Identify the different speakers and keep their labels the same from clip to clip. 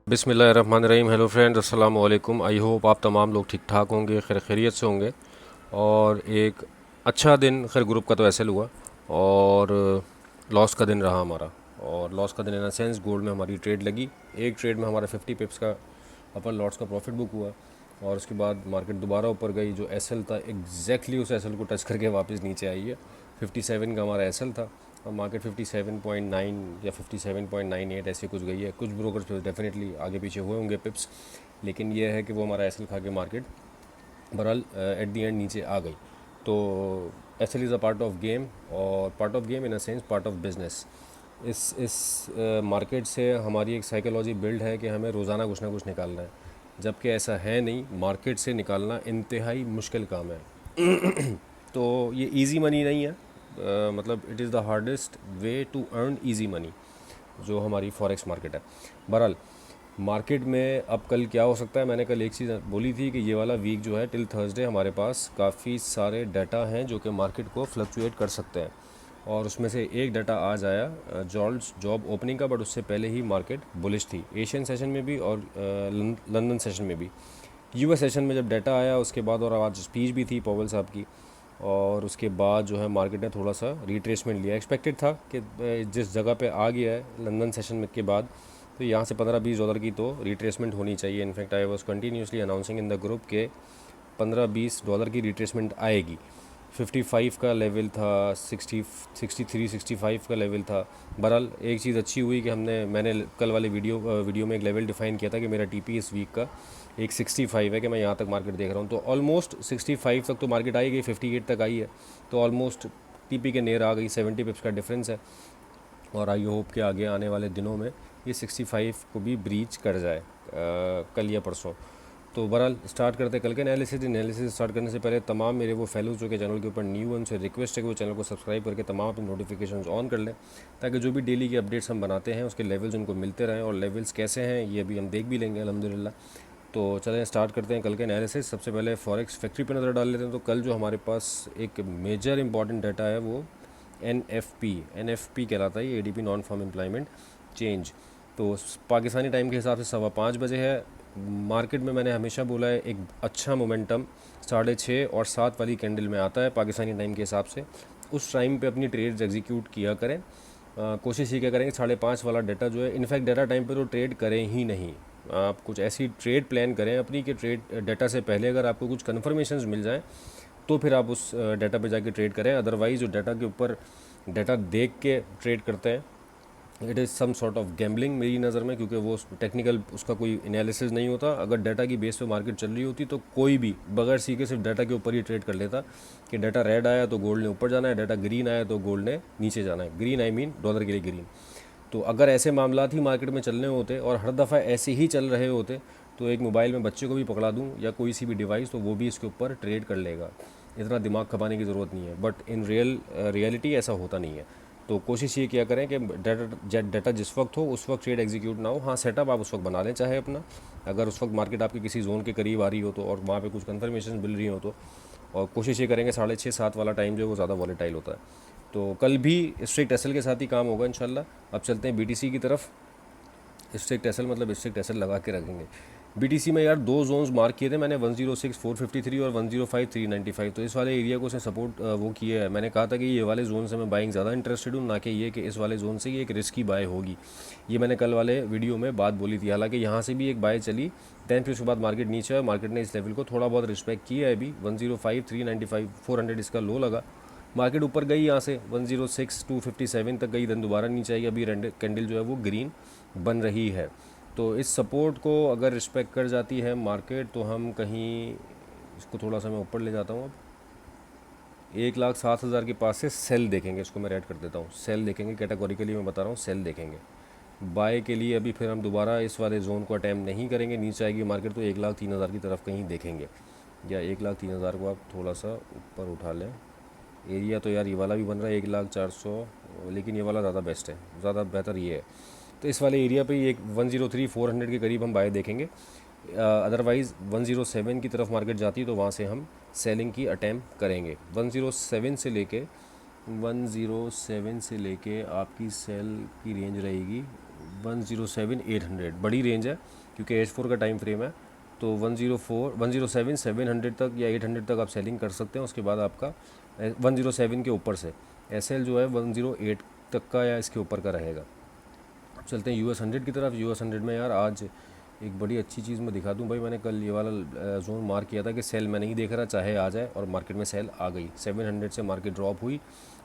Speaker 1: बिस्मिल्लाहिर्रहमानिर्रहीम। Hello friends, अस्सलाम वालेकुम। आई होप आप तमाम लोग ठीक ठाक होंगे, खैर खैरियत से होंगे। और एक अच्छा दिन, खैर ग्रुप का तो ऐसे हुआ, और लॉस का दिन रहा हमारा। और लॉस का दिन इन सेंस गोल्ड में हमारी ट्रेड लगी। एक ट्रेड में हमारा 50 पिप्स का अपर लॉट्स का प्रॉफिट बुक हुआ, और उसके बाद मार्केट दोबारा ऊपर गई। जो एसएल था एग्जैक्टली उस एसएल को टच करके वापस नीचे आई है। 57 का हमारा एसएल था, और मार्केट 57.9 या 57.98 ऐसे कुछ गई है। कुछ ब्रोकर्स पे डेफिनेटली आगे पीछे हुए होंगे पिप्स, लेकिन ये है कि वो हमारा एसएल खा के मार्केट बहरहाल एट दी एंड नीचे आ गई। तो SL is a part of game, और part of game in a sense part of business. इस मार्केट से हमारी एक साइकोलॉजी बिल्ड है कि हमें रोज़ाना कुछ ना कुछ निकालना है, जबकि ऐसा है नहीं। मार्केट से निकालना इंतहाई मुश्किल काम है। तो ये इजी मनी नहीं है, मतलब it is the hardest way to earn easy money, जो हमारी फॉरेक्स मार्केट है। बहरहाल मार्केट में अब कल क्या हो सकता है, मैंने कल एक चीज़ बोली थी कि ये वाला वीक जो है टिल थर्सडे हमारे पास काफ़ी सारे डाटा हैं जो कि मार्केट को फ्लक्चुएट कर सकते हैं। और उसमें से एक डाटा आज आया जॉल्स जॉब ओपनिंग का, बट उससे पहले ही मार्केट बुलिश थी, एशियन सेशन में भी और लंदन सेशन में भी। यूएस सेशन में जब डाटा आया उसके बाद, और आज स्पीच भी थी पॉवेल साहब की, और उसके बाद जो है मार्केट ने थोड़ा सा रिट्रेसमेंट लिया। एक्सपेक्टेड था कि जिस जगह पे आ गया है लंदन सेशन में के बाद, तो यहाँ से $15-20 की तो रिट्रेसमेंट होनी चाहिए। In fact I was continuously announcing in the group के $15-20 की रिट्रेसमेंट आएगी। 55 का लेवल था, 63-65 का लेवल था। बहरहाल एक चीज़ अच्छी हुई कि मैंने कल वाले वीडियो में एक लेवल डिफाइन किया था कि मेरा टीपी इस वीक का एक 65 है, कि मैं यहाँ तक मार्केट देख रहा हूँ। तो ऑलमोस्ट 65 तक तो मार्केट आई गई, 58 तक आई है, तो ऑलमोस्ट टीपी के नियर आ गई। 70 पिप्स का डिफरेंस है, और आई होप कि आगे आने वाले दिनों में ये 65 को भी ब्रीच कर जाए, कल या परसों। तो बहरहाल स्टार्ट करते कल के एनालिसिस स्टार्ट करने से पहले तमाम मेरे वो फेलोज जो कि चैनल के ऊपर न्यू, उनसे रिक्वेस्ट है कि वो चैनल को सब्सक्राइब करके तमाम अपनी नोटिफिकेशंस ऑन कर लें, ताकि जो भी डेली की अपडेट्स हम बनाते हैं उसके लेवल्स उनको मिलते रहें। और लेवल्स कैसे हैं ये भी हम देख भी लेंगे अल्हम्दुलिल्लाह। तो चलें स्टार्ट करते हैं कल के एनालिसिस। सबसे पहले फॉरेक्स फैक्ट्री पर नज़र डाल लेते हैं। तो कल जो हमारे पास एक मेजर इंपॉर्टेंट डाटा है वो एन एफ पी कहलाता है, ये ADP non farm employment change. तो पाकिस्तानी टाइम के हिसाब से 5:15 है। मार्केट में मैंने हमेशा बोला है एक अच्छा मोमेंटम 6:30 और 7 वाली कैंडल में आता है पाकिस्तानी टाइम के हिसाब से। उस टाइम पे अपनी ट्रेड्स एग्जीक्यूट किया करें। कोशिश ये क्या करें कि 5:30 वाला डाटा जो है, इनफैक्ट डाटा टाइम पे तो ट्रेड करें ही नहीं। आप कुछ ऐसी ट्रेड प्लान करें अपनी कि ट्रेड डाटा से पहले अगर आपको कुछ कन्फर्मेशंस मिल जाएँ तो फिर आप उस डाटा पे जाके ट्रेड करें। अदरवाइज़ जो डाटा के ऊपर डाटा देख के ट्रेड करते हैं, it is some sort of gambling मेरी नज़र में, क्योंकि वो टेक्निकल उसका कोई एनालिसिस नहीं होता। अगर डाटा की बेस पे मार्केट चल रही होती तो कोई भी बगैर सीखे सिर्फ डाटा के ऊपर ही ट्रेड कर लेता कि डाटा रेड आया तो गोल्ड ने ऊपर जाना है, डाटा ग्रीन आया तो गोल्ड ने नीचे जाना है। ग्रीन आई मीन डॉलर के लिए ग्रीन। तो अगर ऐसे मामला ही मार्केट में चलने होते और हर दफ़ा ऐसे ही चल रहे होते, तो एक मोबाइल में बच्चे को भी पकड़ा दूं या कोई सी भी डिवाइस, तो वो भी इसके ऊपर ट्रेड कर लेगा। इतना दिमाग खपाने की ज़रूरत नहीं है, बट इन रियलिटी ऐसा होता नहीं है। तो कोशिश ये किया करें कि डाटा जिस वक्त हो उस वक्त ट्रेड एग्जीक्यूट ना हो। हाँ, सेटअप आप उस वक्त बना लें चाहे अपना, अगर उस वक्त मार्केट आपके किसी जोन के करीब आ रही हो तो, और वहाँ पे कुछ कन्फर्मेशन मिल रही हो तो। और कोशिश ये करेंगे 6:30-7 वाला टाइम जो है वो ज़्यादा वॉलेटाइल होता है। तो कल भी स्ट्रिक्ट एसएल के साथ ही काम होगा इंशाल्लाह। अब चलते हैं बीटीसी की तरफ। स्ट्रिक्ट एसएल मतलब स्ट्रिक्ट एसएल लगा के रखेंगे। बीटीसी में यार दो जोन्स मार्क किए थे मैंने, 106,453 और 105,395। तो इस वाले एरिया को उसने सपोर्ट वो किया है। मैंने कहा था कि ये वाले जोन से मैं बाइंग ज़्यादा इंटरेस्टेड हूँ, ना कि ये कि इस वाले जोन से ये एक रिस्की बाय होगी। ये मैंने कल वाले वीडियो में बात बोली थी। हालांकि यहाँ से भी एक बाय चली, दैन फिर उसके बाद मार्केट नीचे है। मार्केट ने इस लेवल को थोड़ा बहुत रिस्पेक्ट किया है अभी। 105,395 400 इसका लो लगा। मार्केट ऊपर गई यहाँ से 106,257 तक गई, देन दोबारा नीचे आई। अभी कैंडल जो है वो ग्रीन बन रही है। तो इस सपोर्ट को अगर रिस्पेक्ट कर जाती है मार्केट, तो हम कहीं इसको थोड़ा सा मैं ऊपर ले जाता हूँ। अब 1,07,000 के पास से सेल देखेंगे, इसको मैं रेड कर देता हूँ। सेल देखेंगे, कैटेगोरिकली मैं बता रहा हूँ, सेल देखेंगे। बाय के लिए अभी फिर हम दोबारा इस वाले जोन को अटैम्प्ट नहीं करेंगे। नीचे आएगी मार्केट तो 1,03,000 की तरफ कहीं देखेंगे, या 1,03,000 को आप थोड़ा सा ऊपर उठा लें। एरिया तो यार ये वाला भी बन रहा है 1,04,000, लेकिन ये वाला ज़्यादा बेस्ट है, ज़्यादा बेहतर ये है। तो इस वाले एरिया पे ही एक 103,400 के करीब हम बाय देखेंगे। अदरवाइज़ 107 की तरफ मार्केट जाती है तो वहाँ से हम सेलिंग की अटैम्प्ट करेंगे। 107 से लेके आपकी सेल की रेंज रहेगी 107,800 बड़ी रेंज है क्योंकि H4 का टाइम फ्रेम है। तो 107 तक या 800 तक आप सेलिंग कर सकते हैं। उसके बाद आपका 107 के ऊपर से SL जो है 108 तक का या इसके ऊपर का रहेगा। चलते हैं US 100 की तरफ। US 100 में यार आज एक बड़ी अच्छी चीज़ मैं दिखा दूं भाई। मैंने कल ये वाला जोन मार्क किया था कि सेल मैं नहीं देख रहा चाहे आ जाए, और मार्केट में सेल आ गई। 700 से मार्केट ड्रॉप हुई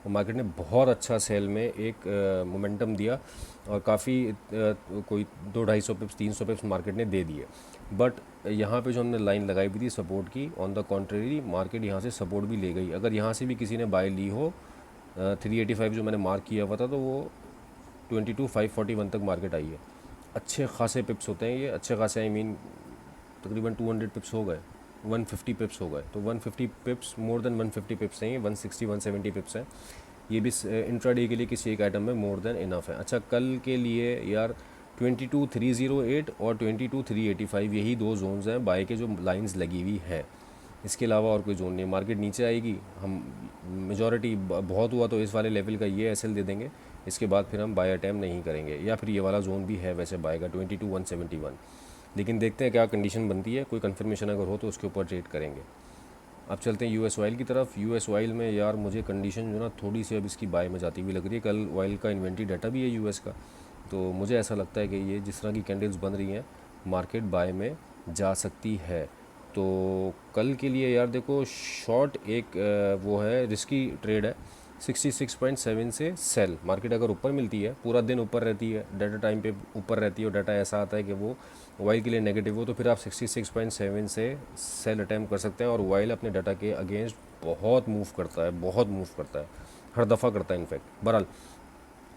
Speaker 1: और मार्केट ने बहुत अच्छा सेल में एक मोमेंटम दिया और काफ़ी कोई 200-250 पिप्स 300 पिप्स मार्केट ने दे दिए। बट यहाँ पे जो हमने लाइन लगाई हुई थी सपोर्ट की, ऑन द कॉन्ट्रेरी मार्केट यहाँ से सपोर्ट भी ले गई। अगर यहाँ से भी किसी ने बाय ली हो 385 जो मैंने मार्क किया हुआ था, तो वो 22,541 तक मार्केट आई है। अच्छे खासे पिप्स होते हैं ये, अच्छे खासे आई मीन तकरीबन 200 पिप्स हो गए, 150 पिप्स हो गए। तो 150 पिप्स, मोर देन 150 पिप्स हैं ये, 160-170 पिप्स हैं। ये भी इंट्राडे के लिए किसी एक आइटम में मोर देन इनफ है। अच्छा, कल के लिए यार 22,308 और 22,385 यही दो जोन्स हैं बाय के जो लाइंस लगी हुई है। इसके अलावा और कोई जोन नहीं। मार्केट नीचे आएगी, हम मेजॉरिटी बहुत हुआ तो इस वाले लेवल का ये SL दे देंगे। इसके बाद फिर हम बाय अटैम्प्ट नहीं करेंगे, या फिर ये वाला जोन भी है वैसे बाय का 22,171। लेकिन देखते हैं क्या कंडीशन बनती है, कोई कंफर्मेशन अगर हो तो उसके ऊपर ट्रेड करेंगे। अब चलते हैं US ऑयल की तरफ। US ऑयल में यार मुझे कंडीशन जो ना थोड़ी सी अब इसकी बाय में जाती हुई लग रही है। कल ऑयल का इन्वेंट्री डाटा भी है US का, तो मुझे ऐसा लगता है कि ये जिस तरह की कैंडल्स बन रही हैं मार्केट बाय में जा सकती है। तो कल के लिए यार देखो, शॉर्ट एक वो है, रिस्की ट्रेड है। 66.7 से सेल। मार्केट अगर ऊपर मिलती है, पूरा दिन ऊपर रहती है, डाटा टाइम पे ऊपर रहती है और डाटा ऐसा आता है कि वो ऑयल के लिए नेगेटिव हो, तो फिर आप 66.7 से सेल अटैम्प्ट कर सकते हैं। और ऑयल अपने डाटा के अगेंस्ट बहुत मूव करता है, बहुत मूव करता है, हर दफ़ा करता है इनफैक्ट। बहरहाल,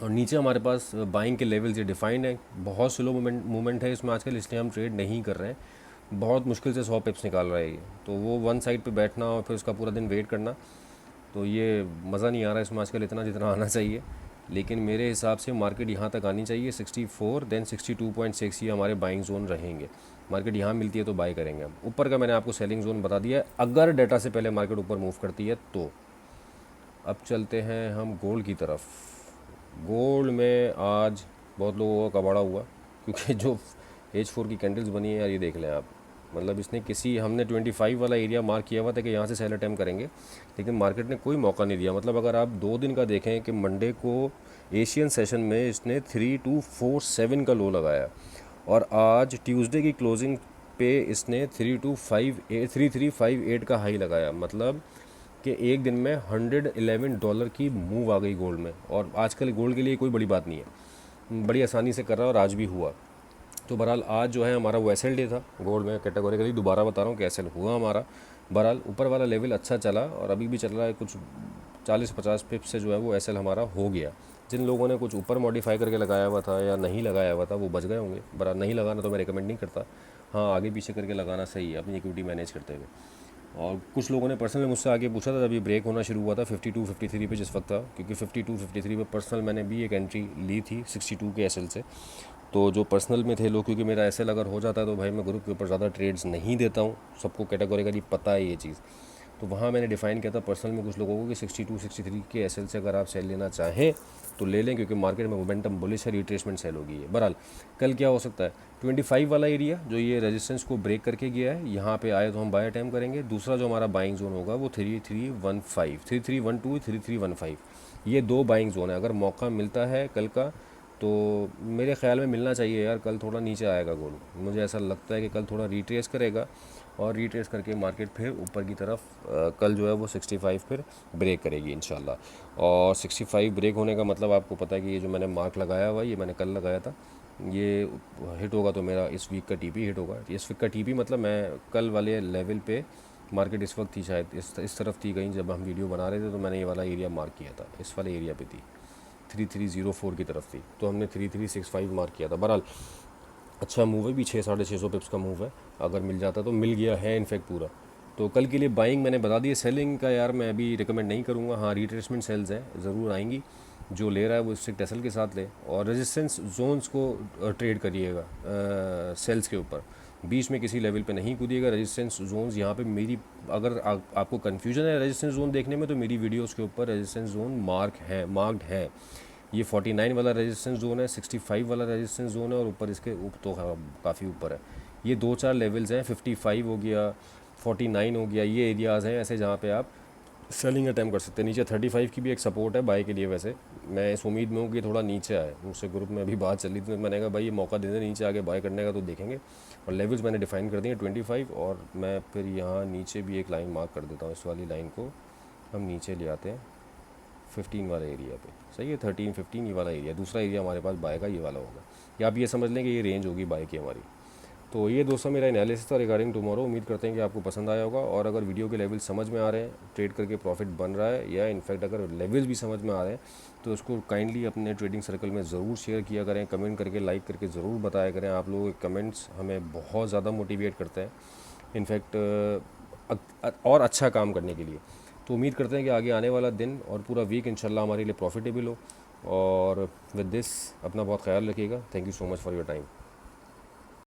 Speaker 1: और नीचे हमारे पास बाइंग के लेवल्स ये डिफाइंड है। बहुत स्लो मूवमेंट है इसमें आजकल, इसलिए हम ट्रेड नहीं कर रहे हैं। बहुत मुश्किल से 100 पिप्स निकाल रहा है ये, तो वो वन साइड पे बैठना और फिर उसका पूरा दिन वेट करना, तो ये मज़ा नहीं आ रहा है इसमें आजकल इतना जितना आना चाहिए। लेकिन मेरे हिसाब से मार्केट यहाँ तक आनी चाहिए 64, देन 62.6 ये हमारे बाइंग जोन रहेंगे। मार्केट यहाँ मिलती है तो बाय करेंगे हम। ऊपर का मैंने आपको सेलिंग जोन बता दिया है, अगर डाटा से पहले मार्केट ऊपर मूव करती है तो। अब चलते हैं हम गोल्ड की तरफ। गोल्ड में आज बहुत लोगों का कबाड़ा हुआ, क्योंकि जो H4 की कैंडल्स बनी है यार, ये देख लें आप। मतलब इसने हमने 25 वाला एरिया मार्क किया हुआ था कि यहाँ से सेल अटैम्प्ट करेंगे, लेकिन मार्केट ने कोई मौका नहीं दिया। मतलब अगर आप 2 दिन का देखें कि मंडे को एशियन सेशन में इसने 3247 का लो लगाया, और आज ट्यूसडे की क्लोजिंग पे इसने 3358 का हाई लगाया। मतलब कि एक दिन में $111 की मूव आ गई गोल्ड में, और आजकल गोल्ड के लिए कोई बड़ी बात नहीं है, बड़ी आसानी से कर रहा है और आज भी हुआ। तो बहरहाल आज जो है हमारा वो SL डे था गोल्ड में कैटेगोरिकली, दोबारा बता रहा हूँ कि SL हुआ हमारा। बहरहाल ऊपर वाला लेवल अच्छा चला और अभी भी चल रहा है, कुछ 40-50 पिप से जो है वो SL हमारा हो गया। जिन लोगों ने कुछ ऊपर मॉडिफाई करके लगाया हुआ था या नहीं लगाया हुआ था वो बच गए होंगे। बहरहाल नहीं लगाना तो मैं रिकमेंड नहीं करता, हाँ आगे पीछे करके लगाना सही है अपनी इक्विटी मैनेज करते हुए। और कुछ लोगों ने पर्सनल मुझसे आगे पूछा था, जब ये ब्रेक होना शुरू हुआ था 52-53 पे जिस वक्त था, क्योंकि 52-53 पे पर्सनल मैंने भी एक एंट्री ली थी 62 के SL से। तो जो पर्सनल में थे लोग, क्योंकि मेरा SL अगर हो जाता है तो भाई मैं ग्रुप के ऊपर ज़्यादा ट्रेड्स नहीं देता हूँ, सबको कैटेगोरिकली पता है ये चीज़। तो वहाँ मैंने डिफ़ाइन किया था पर्सनल में कुछ लोगों को कि 62-63 के SL से अगर आप सेल लेना चाहें तो ले लें, क्योंकि मार्केट में मोमेंटम बुलिश है, रिट्रेसमेंट सेल होगी है। बहरहाल कल क्या हो सकता है, 25 वाला एरिया जो ये रेजिस्टेंस को ब्रेक करके गया है, यहाँ पे आए तो हम बाय अटैम्प्ट करेंगे। दूसरा जो हमारा बाइंग जोन होगा वो 3315, 3312, 3315, ये 2 बाइंग जोन है। अगर मौका मिलता है कल का तो मेरे ख्याल में मिलना चाहिए यार। कल थोड़ा नीचे आएगा गोल्ड, मुझे ऐसा लगता है कि कल थोड़ा रिट्रेस करेगा, और रिट्रेस करके मार्केट फिर ऊपर की तरफ कल जो है वो 65 फिर ब्रेक करेगी इंशाल्लाह। और 65 ब्रेक होने का मतलब आपको पता है कि ये जो मैंने मार्क लगाया हुआ ये मैंने कल लगाया था, ये हिट होगा तो मेरा इस वीक का TP हिट होगा। इस वीक का TP मतलब मैं कल वाले लेवल पे, मार्केट इस वक्त थी शायद इस तरफ थी कहीं, जब हम वीडियो बना रहे थे तो मैंने ये वाला एरिया मार्क किया था, इस वाले एरिया पे थी, 3304 की तरफ थी, तो हमने 3365 मार्क किया था। बहरहाल अच्छा मूव है भी, 600-650 पिप्स का मूव है, अगर मिल जाता तो मिल गया है इनफैक्ट पूरा। तो कल के लिए बाइंग मैंने बता दी। सेलिंग का यार मैं अभी रिकमेंड नहीं करूँगा, हाँ रिट्रेसमेंट सेल्स हैं ज़रूर आएंगी, जो ले रहा है वो स्ट्रिक्ट SL के साथ ले, और रेजिस्टेंस जोन्स को ट्रेड करिएगा सेल्स के ऊपर, बीच में किसी लेवल पे नहीं कूदिएगा। रेजिस्टेंस जोन्स यहाँ पे मेरी, अगर आपको कन्फ्यूजन है रेजिस्टेंस जोन देखने में, तो मेरी वीडियोस के ऊपर रेजिस्टेंस जोन मार्क्ड है। ये 49 वाला रेजिस्टेंस जोन है, 65 वाला रेजिस्टेंस जोन है और ऊपर इसके तो काफ़ी ऊपर है। ये 2-4 लेवल्स हैं, 55 हो गया, 49 हो गया, ये एरियाज़ हैं ऐसे जहाँ पे आप सेलिंग अटैम्प्ट कर सकते हैं। नीचे 35 की भी एक सपोर्ट है बाय के लिए। वैसे मैं इस उम्मीद में हूँ कि थोड़ा नीचे आए, मुझसे ग्रुप में अभी बात चली थी तो मैंने कहा भाई ये मौका दे दें नीचे आके बाय करने का, तो देखेंगे। और लेवल्स मैंने डिफाइन कर दिए 25, और मैं फिर यहाँ नीचे भी एक लाइन मार्क कर देता हूँ। इस वाली लाइन को हम नीचे ले आते हैं 15 वाले एरिया पे। सही है, 13-15 ये वाला एरिया, दूसरा एरिया हमारे पास बाय का ये वाला होगा, या आप ये समझ लें कि ये रेंज होगी बाय की हमारी। तो ये दोस्तों मेरा एनालिसिस था रिगार्डिंग टुमारो। उम्मीद करते हैं कि आपको पसंद आया होगा, और अगर वीडियो के लेवल समझ में आ रहे हैं, ट्रेड करके प्रॉफिट बन रहा है, या इनफैक्ट अगर लेवल्स भी समझ में आ रहे हैं, तो उसको काइंडली अपने ट्रेडिंग सर्कल में ज़रूर शेयर किया करें, कमेंट करके, लाइक करके ज़रूर बताया करें। आप लोगों के कमेंट्स हमें बहुत ज़्यादा मोटिवेट करते हैं इनफैक्ट और अच्छा काम करने के लिए। तो उम्मीद करते हैं कि आगे आने वाला दिन और पूरा वीक इंशाल्लाह हमारे लिए प्रॉफिटेबल हो। और विद दिस अपना बहुत ख्याल रखिएगा। Thank you so much for your time.